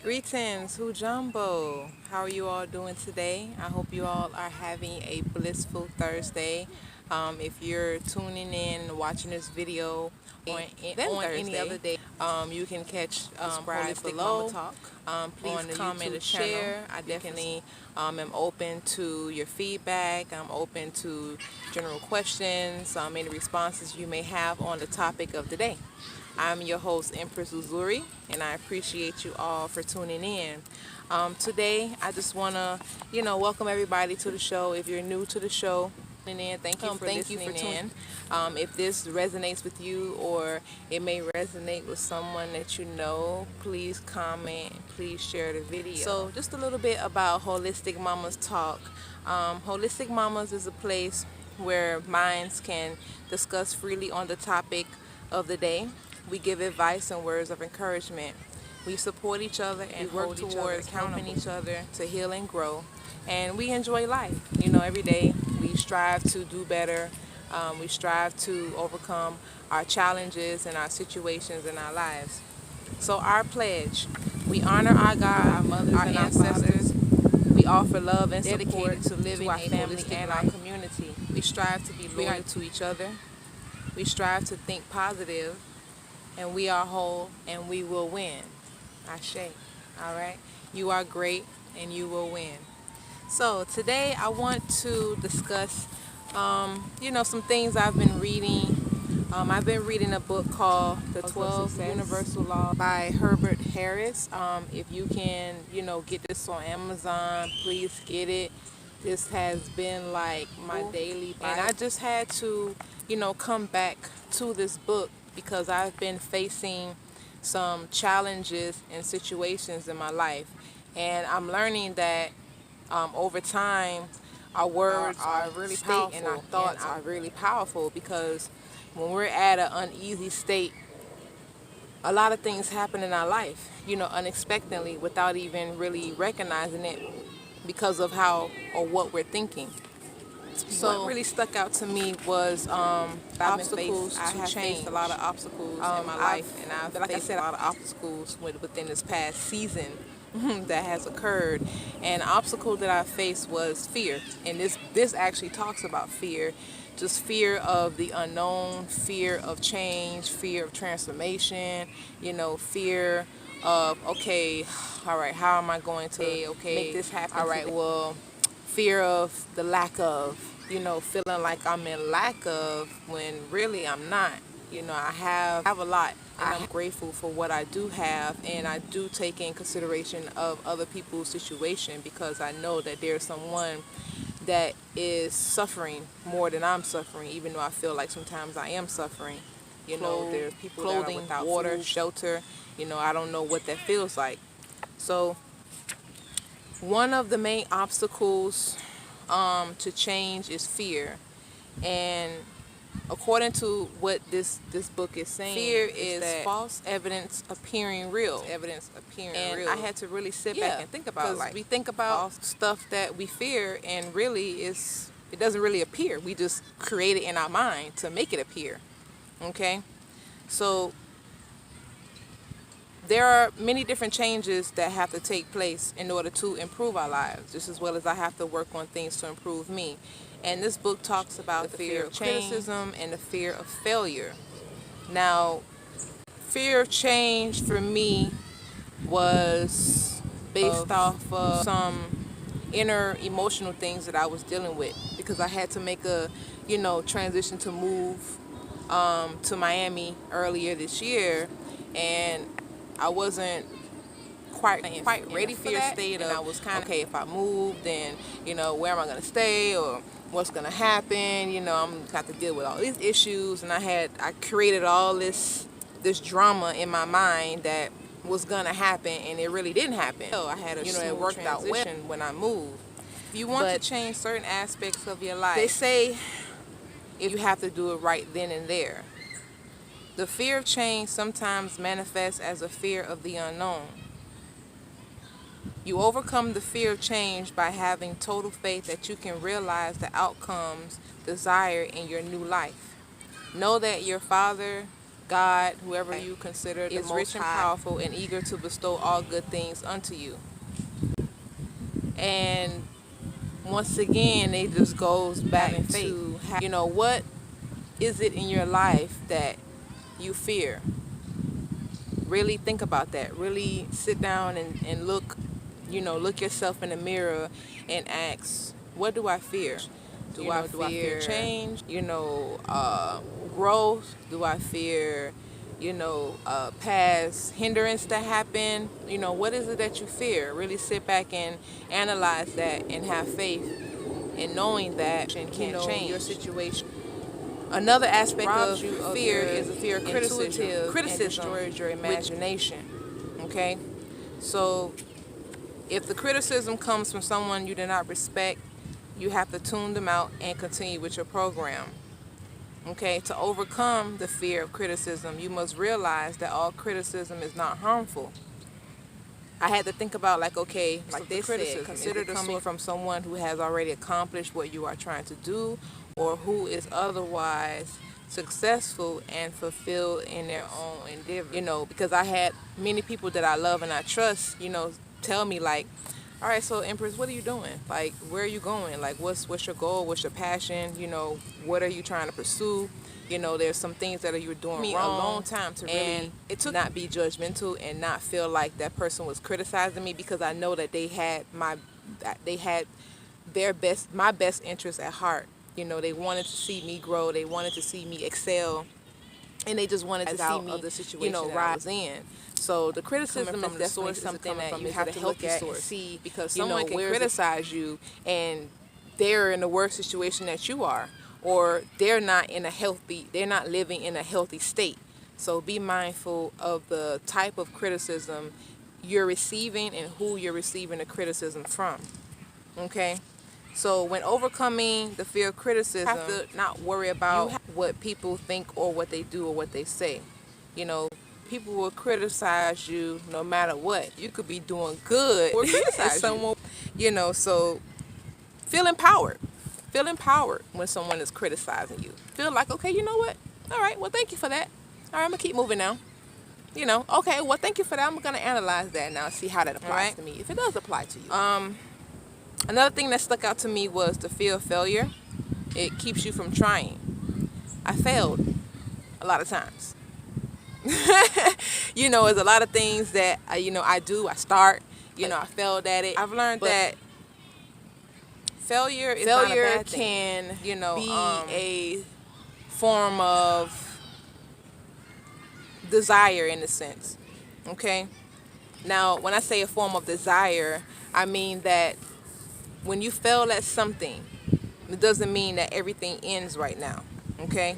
Greetings, Hujambo. How are you all doing today? I hope you all are having a blissful Thursday. If you're tuning in, watching this video on any other day, you can catch Subscribe Holistic below. Mama Talk. Please on the comment YouTube and share. channel. I definitely am open to your feedback. I'm open to general questions, any responses you may have on the topic of the day. I'm your host, Empress Uzuri, and I appreciate you all for tuning in. Today, I just want to, welcome everybody to the show. If you're new to the show, thank you for listening in. If this resonates with you or it may resonate with someone that you know, please comment, please share the video. So just a little bit about Holistic Mamas Talk. Holistic Mamas is a place where minds can discuss freely on the topic of the day. We give advice and words of encouragement. We support each other and we work towards helping each other to heal and grow. And we enjoy life. Every day we strive to do better. We strive to overcome our challenges and our situations in our lives. So our pledge, we honor our God, our mothers, our ancestors. We offer love and support to living our family and our community. We strive to be loyal to each other. We strive to think positive, and we are whole, and we will win. Ashe. All right? You are great, and you will win. So today I want to discuss, some things I've been reading. I've been reading a book called The 12 Universal Laws by Herbert Harris. If you can, get this on Amazon, please get it. This has been like my daily Bible. And I just had to, come back to this book because I've been facing some challenges and situations in my life. And I'm learning that over time, our words are really powerful and our thoughts are really powerful, because when we're at an uneasy state, a lot of things happen in our life, unexpectedly, without even really recognizing it because of how or what we're thinking. So what really stuck out to me was obstacles to change. Faced a lot of obstacles in my life, and I've faced a lot of obstacles within this past season that has occurred. And the obstacle that I faced was fear, and this actually talks about fear, just fear of the unknown, fear of change, fear of transformation, fear of, okay, all right, how am I going to make this happen? All right, well, fear of the lack of, feeling like I'm in lack of when really I'm not. I have a lot, and I'm grateful for what I do have, and I do take in consideration of other people's situation, because I know that there's someone that is suffering more than I'm suffering, even though I feel like sometimes I am suffering. There's people clothing, that are without water, food, shelter. I don't know what that feels like. So one of the main obstacles to change is fear. And according to what this book is saying, fear is false evidence appearing real. And I had to really sit back and think about, like, we think about stuff that we fear, and really it doesn't really appear. We just create it in our mind to make it appear. Okay? So there are many different changes that have to take place in order to improve our lives, just as well as I have to work on things to improve me. And this book talks about the fear of criticism and the fear of failure. Now, fear of change for me was based off of some inner emotional things that I was dealing with, because I had to make a, transition to move to Miami earlier this year, and I wasn't quite ready for that. And I was kind of, okay, if I move, then where am I going to stay, or what's going to happen? I'm going to have to deal with all these issues, and I created all this drama in my mind that was going to happen, and it really didn't happen. So I had a it worked out well when I moved. If you want to change certain aspects of your life, they say you have to do it right then and there. The fear of change sometimes manifests as a fear of the unknown. You overcome the fear of change by having total faith that you can realize the outcomes desired in your new life. Know that your Father God, whoever you consider is rich and powerful and eager to bestow all good things unto you. And once again, it just goes back to, what is it in your life that you fear? Really think about that. Really sit down and look, look yourself in the mirror and ask, what do I fear? Do I fear change? Growth? Do I fear, past hindrance to happen? What is it that you fear? Really sit back and analyze that and have faith in knowing that and can change your situation. Another aspect of fear is the fear of criticism. Criticism destroys your imagination. Okay? So if the criticism comes from someone you do not respect, you have to tune them out and continue with your program. Okay? To overcome the fear of criticism, you must realize that all criticism is not harmful. I had to think about, like they said, consider the coming from someone who has already accomplished what you are trying to do, or who is otherwise successful and fulfilled in their own endeavor. Because I had many people that I love and I trust, tell me like, all right, so Empress, what are you doing? Like, where are you going? Like, what's your goal? What's your passion? What are you trying to pursue? There's some things that you're doing wrong. A long time to really it took not be judgmental and not feel like that person was criticizing me, because I know that they had my best interest at heart. They wanted to see me grow. They wanted to see me excel, and they just wanted to see me, the situation that I was in. So the criticism is definitely something that you have to look at and see, because someone can criticize you and they're in a worse situation that you are, or they're not living in a healthy state. So be mindful of the type of criticism you're receiving and who you're receiving the criticism from. Okay? So when overcoming the fear of criticism, you have to not worry about what people think or what they do or what they say. People will criticize you no matter what. You could be doing good or criticize someone. So feel empowered. Feel empowered when someone is criticizing you. Feel like, okay, you know what? All right, well, thank you for that. All right, I'm going to keep moving now. Okay, well, thank you for that. I'm going to analyze that now, see how that applies to me, if it does apply to you. Another thing that stuck out to me was the fear of failure. It keeps you from trying. I failed a lot of times. There's a lot of things that, I do, I start, I failed at it. I've learned that failure not a bad thing. Can, be a form of desire in a sense. Okay? Now, when I say a form of desire, I mean that when you fail at something, it doesn't mean that everything ends right now. Okay?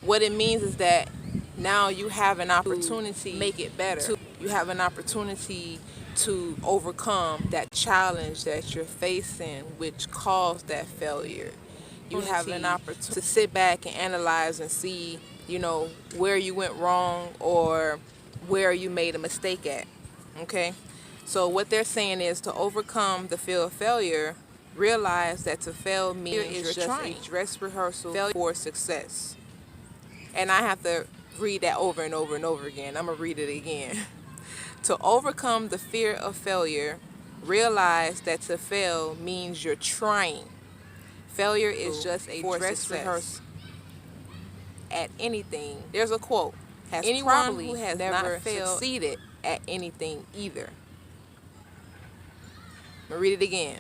What it means is that now you have an opportunity to make it better. You have an opportunity to overcome that challenge that you're facing, which caused that failure. You have an opportunity to sit back and analyze and see, where you went wrong or where you made a mistake at. Okay? So what they're saying is, to overcome the fear of failure, realize that to fail means you're just a dress rehearsal for success. And I have to read that over and over and over again. I'm going to read it again. To overcome the fear of failure, realize that to fail means you're trying. Failure is just a dress rehearsal at anything. There's a quote. Anyone who has never succeeded at anything either. I'm going to read it again.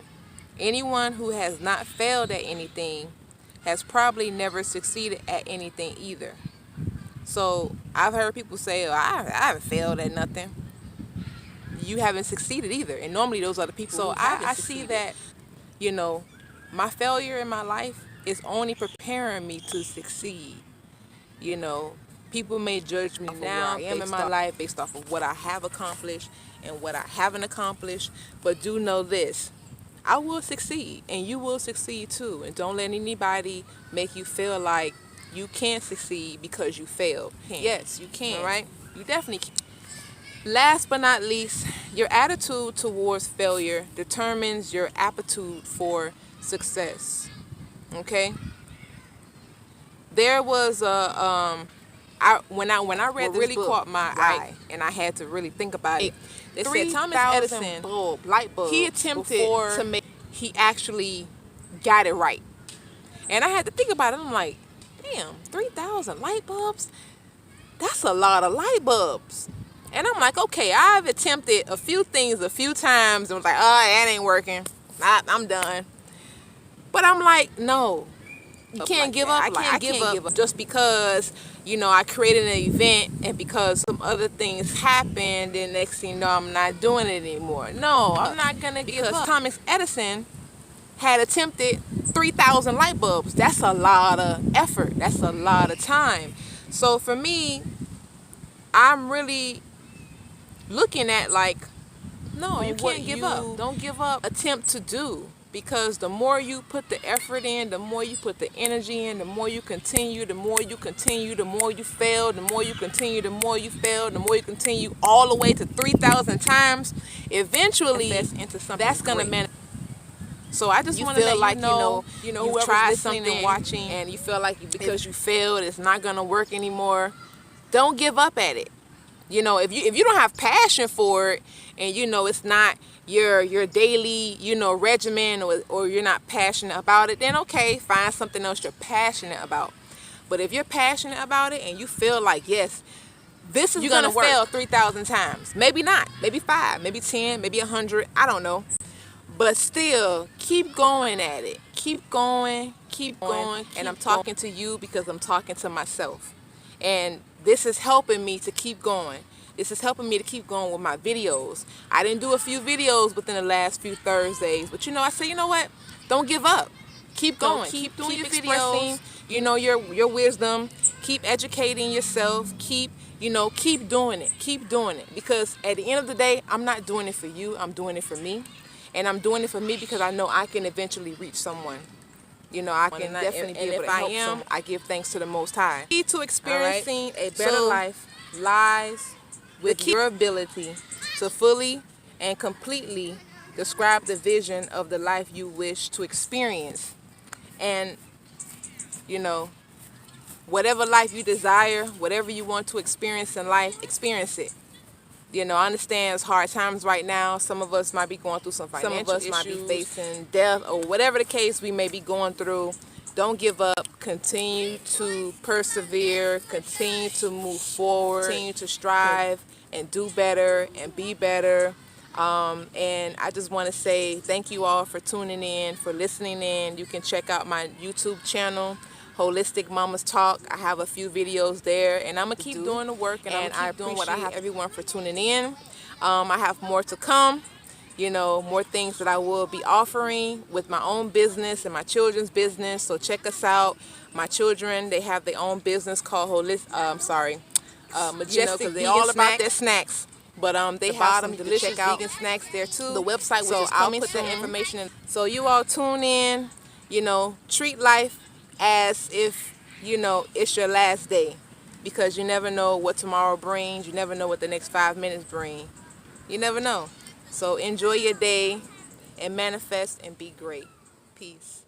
Anyone who has not failed at anything has probably never succeeded at anything either. So I've heard people say, I haven't failed at nothing. You haven't succeeded either. And normally those are the people who I see that, my failure in my life is only preparing me to succeed. People may judge me now where I am in my life based off of what I have accomplished and what I haven't accomplished. But do know this. I will succeed, and you will succeed too. And don't let anybody make you feel like you can't succeed because you failed. Yes, you can. All right? You definitely can. Last but not least, your attitude towards failure determines your aptitude for success. Okay? There was a When I read this really book, caught my right, eye, and I had to really think about it. They said 3,000 Thomas Edison, light bulbs he attempted before to make, he actually got it right. And I had to think about it. I'm like, damn, 3,000 light bulbs? That's a lot of light bulbs. And I'm like, okay, I've attempted a few things a few times and was like, oh, that ain't working. I'm done. But I'm like, no, you can't give up. I can't give up just because, I created an event and because some other things happened, and next thing you know, I'm not doing it anymore. No, I'm not going to give up. Because Thomas Edison had attempted 3,000 light bulbs. That's a lot of effort. That's a lot of time. So for me, I'm really looking at like, no, you can't give up. Don't give up. Attempt to do. Because the more you put the effort in, the more you put the energy in, the more you continue, the more you continue, the more you fail, the more you continue, the more you fail, the more you continue, all the way to 3,000 times, eventually that's going to manifest. So I just want to let you know, you've tried something and watching, and you feel like because you failed, it's not going to work anymore. Don't give up at it. If you don't have passion for it, and it's not your daily regimen, or you're not passionate about it, then okay, find something else you're passionate about. But if you're passionate about it and you feel like, yes, this is gonna fail 3,000 times, maybe not, maybe 5, maybe 10, maybe 100, I don't know, but still keep going at it. Keep going. And I'm talking to you because I'm talking to myself. And this is helping me to keep going. This is helping me to keep going with my videos. I didn't do a few videos within the last few Thursdays, but I say, you know what? Don't give up. Keep going. Keep doing your videos. Your wisdom. Keep educating yourself. Keep doing it. Keep doing it. Because at the end of the day, I'm not doing it for you. I'm doing it for me. And I'm doing it for me because I know I can eventually reach someone. I can definitely be able to help someone. I give thanks to the Most High. The key to experiencing a better life lies with your ability to fully and completely describe the vision of the life you wish to experience. And, whatever life you desire, whatever you want to experience in life, experience it. I understand it's hard times right now. Some of us might be going through some financial issues. Some of us might be facing death, or whatever the case we may be going through. Don't give up. Continue to persevere. Continue to move forward. Continue to strive and do better and be better. And I just want to say thank you all for tuning in, for listening in. You can check out my YouTube channel, Holistic Mamas Talk. I have a few videos there, and I'm going to keep doing the work, and I appreciate everyone for tuning in. I have more to come, more things that I will be offering with my own business and my children's business. So check us out. My children, they have their own business called Majestic, because they're all about their snacks. But they have some delicious vegan snacks there too. The website, which is coming soon. I'll put that information in. So you all tune in, treat life as if, it's your last day, because you never know what tomorrow brings. You never know what the next 5 minutes bring. You never know. So enjoy your day and manifest and be great. Peace.